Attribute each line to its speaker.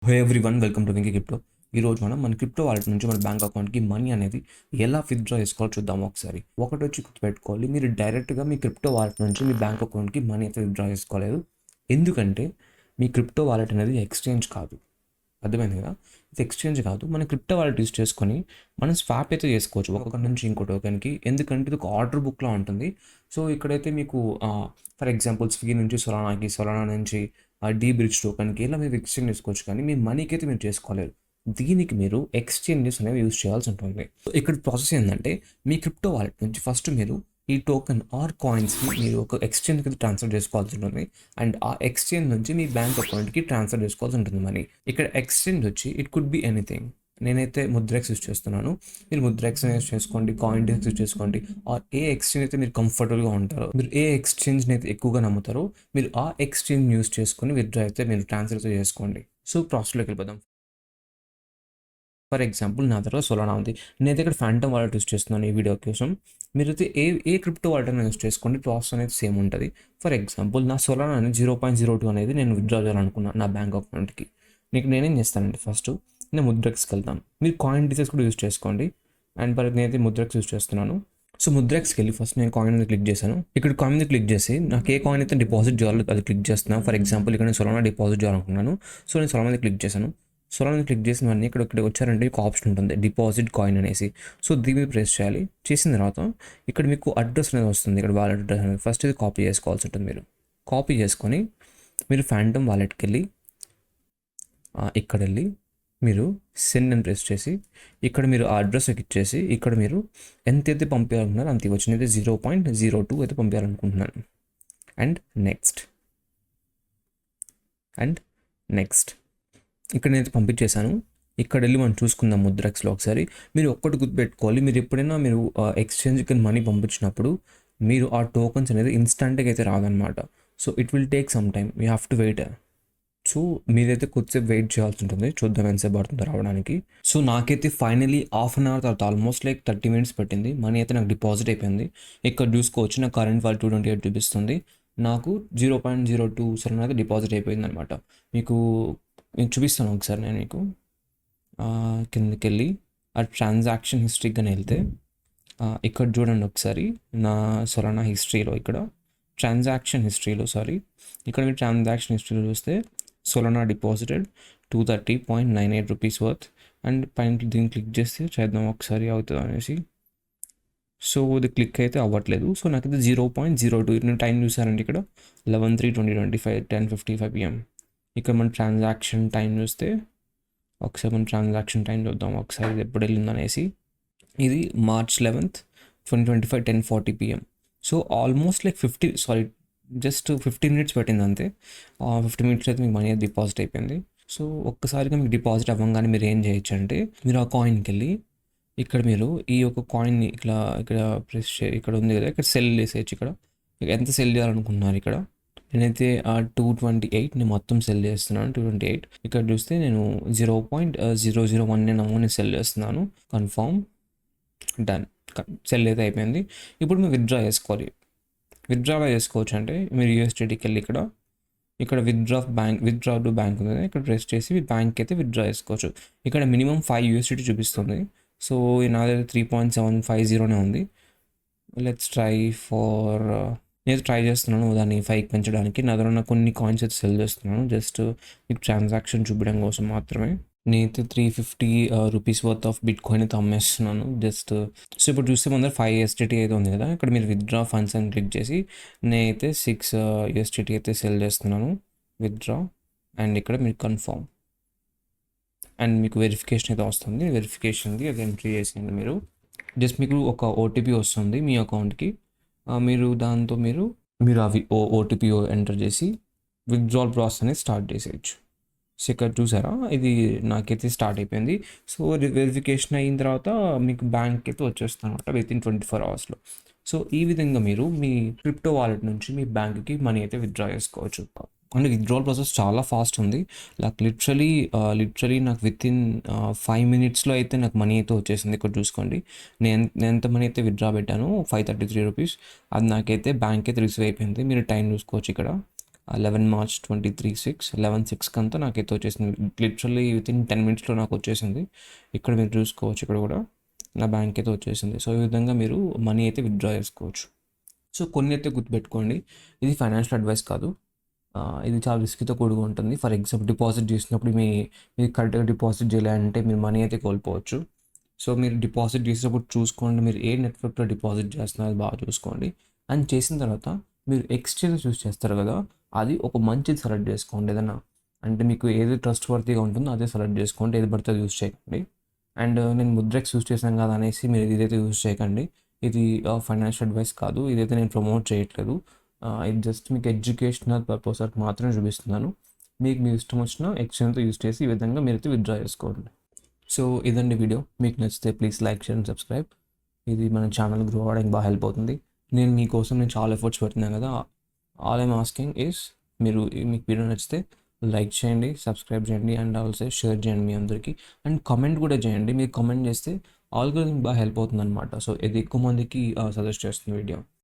Speaker 1: Hey everyone, welcome to Winky crypto. ఈరోజు మన crypto wallet నుంచి మన బ్యాంక్ అకౌంట్కి మనీ అనేది ఎలా విత్డ్రా చేసుకోవాలో చూద్దాం. ఒకసారి ఒకటి వచ్చి గుర్తుపెట్టుకోవాలి, మీరు డైరెక్ట్గా మీ క్రిప్టో వాలెట్ నుంచి మీ బ్యాంక్ అకౌంట్కి మనీ అయితే విత్డ్రా చేసుకోలేదు. ఎందుకంటే మీ క్రిప్టో వాలెట్ అనేది ఎక్స్చేంజ్ కాదు, అర్థమైంది కదా? ఇది ఎక్స్చేంజ్ కాదు. మన క్రిప్టో వాలెట్ యూస్ చేసుకొని మనం స్వాప్ అయితే చేసుకోవచ్చు ఒకటి నుంచి ఇంకో టోకెన్కి. ఎందుకంటే ఇది ఒక ఆర్డర్ బుక్లా ఉంటుంది. సో ఇక్కడైతే మీకు ఫర్ ఎగ్జాంపుల్ స్విగ్గీ నుంచి సొలానాకి, సొలానా నుంచి డీ బ్రిడ్జ్ టోకెన్కి ఇలా మీరు ఎక్స్చేంజ్ చేసుకోవచ్చు, కానీ మీ మనీకి అయితే మీరు చేసుకోలేరు. దీనికి మీరు ఎక్స్చేంజెస్ అనేవి యూజ్ చేయాల్సి ఉంటుంది. సో ఇక్కడ ప్రాసెస్ ఏంటంటే, మీ క్రిప్టో వాలెట్ నుంచి ఫస్ట్ మీరు ఈ టోకెన్ ఆర్ కాయిన్స్ని మీరు ఒక ఎక్స్చేంజ్కి ట్రాన్స్ఫర్ చేసుకోవాల్సి ఉంటుంది. అండ్ ఆ ఎక్స్చేంజ్ నుంచి మీ బ్యాంక్ అకౌంట్కి ట్రాన్స్ఫర్ చేసుకోవాల్సి ఉంటుంది మనీ. ఇక్కడ ఎక్స్చేంజ్ వచ్చి ఇట్ కుడ్ బి ఎనీథింగ్. నేనైతే ముద్రెక్స్ యూజ్ చేస్తున్నాను, మీరు ముద్రెక్స్ యూజ్ చేసుకోండి, కాయిన్ డెక్స్ యూజ్ చేసుకోండి. ఆర్ ఏ ఎక్స్చేంజ్ అయితే మీరు కంఫర్టబుల్గా ఉంటారో, మీరు ఏ ఎక్స్చేంజ్ని అయితే ఎక్కువగా నమ్ముతారో, మీరు ఆ ఎక్స్చేంజ్ యూజ్ చేసుకొని విత్డ్రా అయితే మీరు ట్రాన్స్ఫర్ అయితే చేసుకోండి. సో ప్రాసెస్లోకి వెళ్ళిపోదాం. ఫర్ ఎగ్జాంపుల్ నా దగ్గర సొలానా ఉంది, నేనైతే ఇక్కడ ఫ్యాంటమ్ వాలెట్ యూస్ చేస్తున్నాను ఈ వీడియో కోసం. మీరైతే ఏ క్రిప్టో వాలెట్ అయినా యూస్ చేసుకోండి, ప్రాసెస్ అనేది సేమ్ ఉంటుంది. ఫర్ ఎగ్జాంపుల్ నా సొలానా అనేది 0.02 అనేది నేను విత్డ్రా చేయాలనుకున్నాను నా బ్యాంక్ అకౌంట్కి. నేనేం చేస్తానంటే, ఫస్ట్ నేను ముద్రెక్స్కి వెళ్తాను. మీరు కాయిన్ డీటెయిల్స్ కూడా యూస్ చేసుకోండి. అండ్ మరి నేనైతే ముద్రెక్స్ యూస్ చేస్తున్నాను. సో ముద్రెక్స్కి వెళ్ళి ఫస్ట్ నేను కాయిన్ మీద క్లిక్ చేశాను. ఇక్కడ కాయిన్ మీద క్లిక్ చేసి నాకు ఏ కాయిన్ అయితే డిపాజిట్ చేయాలో అది క్లిక్ చేస్తున్నాను. ఫర్ ఎగ్జాంపుల్ ఇక్కడ నేను సొలానా డిపాజిట్ చేయాలనుకున్నాను. సో నేను సొలానా మీద క్లిక్ చేశాను. సొలానా క్లిక్ చేసిన వెంటనే ఇక్కడ వచ్చారంటే మీకు ఆప్షన్ ఉంటుంది డిపాజిట్ కాయిన్ అనేసి. సో దీని మీద ప్రెస్ చేయాలి. చేసిన తర్వాత ఇక్కడ మీకు అడ్రస్ అనేది వస్తుంది, ఇక్కడ వాలెట్ అడ్రస్ అనేది. ఫస్ట్ ఇది కాపీ చేసుకోవాల్సి ఉంటుంది. మీరు కాపీ చేసుకొని మీరు ఫ్యాంటమ్ వాలెట్కి వెళ్ళి ఇక్కడ వెళ్ళి మీరు సెండ్ అని ప్రెస్ చేసి ఇక్కడ మీరు ఆ అడ్రస్ ఇచ్చేసి ఇక్కడ మీరు ఎంతైతే పంపించాలనుకున్నారో అంత ఇవ్వచ్చు. అయితే 0.02 అయితే పంపించాలనుకుంటున్నాను. అండ్ నెక్స్ట్ ఇక్కడ నేనైతే పంపించేశాను. ఇక్కడ వెళ్ళి మనం చూసుకుందాం ముద్రెక్స్లో ఒకసారి. మీరు ఒక్కటి గుర్తుపెట్టుకోవాలి, మీరు ఎప్పుడైనా మీరు ఎక్స్చేంజ్కి మనీ పంపించినప్పుడు మీరు ఆ టోకన్స్ అనేది ఇన్స్టంట్గా అయితే రాదనమాట. So it will take some time, you have to wait. So మీరైతే కొద్దిసేపు వెయిట్ చేయాల్సి ఉంటుంది, చూద్దాం ఎంతసేపు పడుతుందో రావడానికి. సో నాకైతే ఫైనలీ హాఫ్ అన్ అవర్ తర్వాత ఆల్మోస్ట్ లైక్ 30 minutes పెట్టింది. మనీ అయితే నాకు డిపాజిట్ అయిపోయింది. ఇక్కడ చూసుకోవచ్చు నా కరెంట్ వాల్యూ 228 చూపిస్తుంది. నాకు 0.02 సరే అయితే డిపాజిట్ అయిపోయింది అనమాట. నేను చూపిస్తాను ఒకసారి. నేను మీకు కిందకి వెళ్ళి ఆ ట్రాన్సాక్షన్ హిస్టరీకి వెళ్తే ఇక్కడ చూడండి ఒకసారి నా సొలానా హిస్టరీలో, ఇక్కడ ట్రాన్సాక్షన్ హిస్టరీలో మీరు ట్రాన్సాక్షన్ హిస్టరీలో చూస్తే Solana deposited 230.98 rupees worth. And పైన దీన్ని క్లిక్ చేస్తే చేద్దాం ఒకసారి అవుతుంది అనేసి. సో ఇది క్లిక్ అయితే అవ్వట్లేదు. సో నాకైతే 0.02 నేను టైం చూసారండి ఇక్కడ 11/3/2025 10:55 PM. ఇక్కడ మన ట్రాన్సాక్షన్ టైం చూస్తే ఒకసారి మన ట్రాన్సాక్షన్ టైం చూద్దాం ఒకసారి ఇది ఎప్పుడు వెళ్ళింది అనేసి. ఇది March 11th 2025 10:40 PM. So almost like 15 minutes పెట్టింది అంతే. 15 minutes అయితే మీకు మనీ డిపాజిట్ అయిపోయింది. సో ఒక్కసారిగా మీకు డిపాజిట్ అవ్వగానే మీరు ఏం చేయొచ్చు అంటే, మీరు ఆ కాయిన్కి వెళ్ళి ఇక్కడ మీరు ఈ యొక్క కాయిన్ని ఇక్కడ ప్రెస్ ఇక్కడ ఉంది కదా, ఇక్కడ సెల్ చేసేయచ్చు. ఇక్కడ ఎంత సెల్ చేయాలనుకుంటున్నారు ఇక్కడ నేనైతే 228 నేను మొత్తం సెల్ చేస్తున్నాను. 228 ఇక్కడ చూస్తే నేను 0.001 నేను అమౌంట్ సెల్ చేస్తున్నాను. Confirm, done. సెల్ అయితే అయిపోయింది. ఇప్పుడు మీరు విత్డ్రా చేసుకోవాలి. విత్డ్రాలో చేసుకోవచ్చు అంటే మీరు యూఎస్డిటీకి వెళ్ళి ఇక్కడ విత్డ్రా టు బ్యాంక్ ఉంది, ఇక్కడ ప్రెస్ చేసి మీ బ్యాంక్ అయితే విత్డ్రా చేసుకోవచ్చు. ఇక్కడ మినిమం 5 USDT చూపిస్తుంది. సో నా దగ్గర 3.750 ఉంది. లెట్స్ ట్రై ఫర్ నేను ట్రై చేస్తున్నాను దాన్ని 5కి పెంచడానికి. నా దగ్గర కొన్ని కాయిన్స్ అయితే సెల్ చేస్తున్నాను, జస్ట్ మీకు ట్రాన్సాక్షన్ చూపించడం కోసం మాత్రమే. నేనైతే 350 rupees worth of bit coin అయితే అమ్మేస్తున్నాను జస్ట్. సో ఇప్పుడు చూస్తే మన దగ్గర 5 USDT అయితే ఉంది కదా, ఇక్కడ మీరు విత్డ్రా ఫండ్స్ అని క్లిక్ చేసి నేనైతే 6 USDT అయితే సెల్ చేస్తున్నాను విత్డ్రా. అండ్ ఇక్కడ మీరు కన్ఫర్మ్ అండ్ మీకు వెరిఫికేషన్ అయితే వస్తుంది. వెరిఫికేషన్ది అది ఎంట్రీ చేసింది మీరు. జస్ట్ మీకు ఒక OTP వస్తుంది మీ అకౌంట్కి. మీరు దాంతో మీరు అవి OTP ఎంటర్ చేసి విత్డ్రాల్ ప్రాసెస్ అనేది స్టార్ట్ చేసేయచ్చు. సో ఇక్కడ చూసారా, ఇది నాకైతే స్టార్ట్ అయిపోయింది. సో వెరిఫికేషన్ అయిన తర్వాత మీకు బ్యాంక్ అయితే వచ్చేస్తుంది అనమాట వితిన్ 24 hours. సో ఈ విధంగా మీరు మీ క్రిప్టో వాలెట్ నుంచి మీ బ్యాంక్కి మనీ అయితే విత్డ్రా చేసుకోవచ్చు. అంటే విత్డ్రాల్ ప్రాసెస్ చాలా ఫాస్ట్ ఉంది. నాకు లిటరలీ నాకు వితిన్ 5 minutesలో అయితే నాకు మనీ అయితే వచ్చేసింది. ఇక్కడ చూసుకోండి, నేను ఎంత మనీ అయితే విత్డ్రా పెట్టాను 533 రూపీస్, అది నాకైతే బ్యాంక్ అయితే రిసీవ్ అయిపోయింది. మీరు టైం చూసుకోవచ్చు ఇక్కడ 11 మార్చ్ 2023 11/6 అంతా నాకైతే వచ్చేసింది. లిటరల్లీ వితిన్ 10 మినిట్స్లో నాకు వచ్చేసింది. ఇక్కడ మీరు చూసుకోవచ్చు, ఇక్కడ కూడా నా బ్యాంక్ అయితే వచ్చేసింది. సో ఈ విధంగా మీరు మనీ అయితే విత్డ్రా చేసుకోవచ్చు. సో కొన్ని అయితే గుర్తుపెట్టుకోండి, ఇది ఫైనాన్షియల్ అడ్వైస్ కాదు. ఇది చాలా రిస్క్తో కూడుకు ఉంటుంది. ఫర్ ఎగ్జాంపుల్ డిపాజిట్ చేసినప్పుడు మీరు కరెక్ట్గా డిపాజిట్ చేయాలంటే మీరు మనీ అయితే కోల్పోవచ్చు. సో మీరు డిపాజిట్ చేసేటప్పుడు చూసుకోండి, మీరు ఏ నెట్వర్క్లో డిపాజిట్ చేస్తున్నారో అది బాగా చూసుకోండి. అండ్ చేసిన తర్వాత మీరు ఎక్స్చేంజ్ చూస్ చేస్తారు కదా, అది ఒక మంచిది సెలెక్ట్ చేసుకోండి. ఏదైనా అంటే మీకు ఏది ట్రస్ట్ వర్తీగా ఉంటుందో అదే సెలెక్ట్ చేసుకోండి, ఏది పడితే అది యూస్ చేయకండి. అండ్ నేను ముద్రెక్స్ యూస్ చేశాను కదా అనేసి మీరు ఇదైతే యూస్ చేయకండి. ఇది ఫైనాన్షియల్ అడ్వైస్ కాదు, ఇదైతే నేను ప్రమోట్ చేయట్లేదు. ఇది జస్ట్ మీకు ఎడ్యుకేషనల్ పర్పస్ మాత్రమే చూపిస్తున్నాను. మీకు మీ ఇష్టం వచ్చిన ఎక్స్చేంజ్తో యూస్ చేసి ఈ విధంగా మీరైతే విత్డ్రా చేసుకోండి. సో ఇదండి వీడియో. మీకు నచ్చితే please like, share and subscribe. ఇది మన ఛానల్ గ్రో అవ్వడానికి బాగా హెల్ప్ అవుతుంది. నేను చాలా ఎఫర్ట్స్ పెడుతున్నాను కదా. ఆల్ ఐమ్ ఆస్కింగ్ ఈస్ మీకు వీడియో నచ్చితే లైక్ చేయండి, సబ్స్క్రైబ్ చేయండి అండ్ ఆల్సో షేర్ చేయండి మీ అందరికీ. అండ్ కామెంట్ కూడా చేయండి. మీరు కామెంట్ చేస్తే ఆల్గోరిథం బాగా హెల్ప్ అవుతుంది అనమాట. సో ఇది ఎక్కువ మందికి సజెస్ట్ చేస్తుంది వీడియో.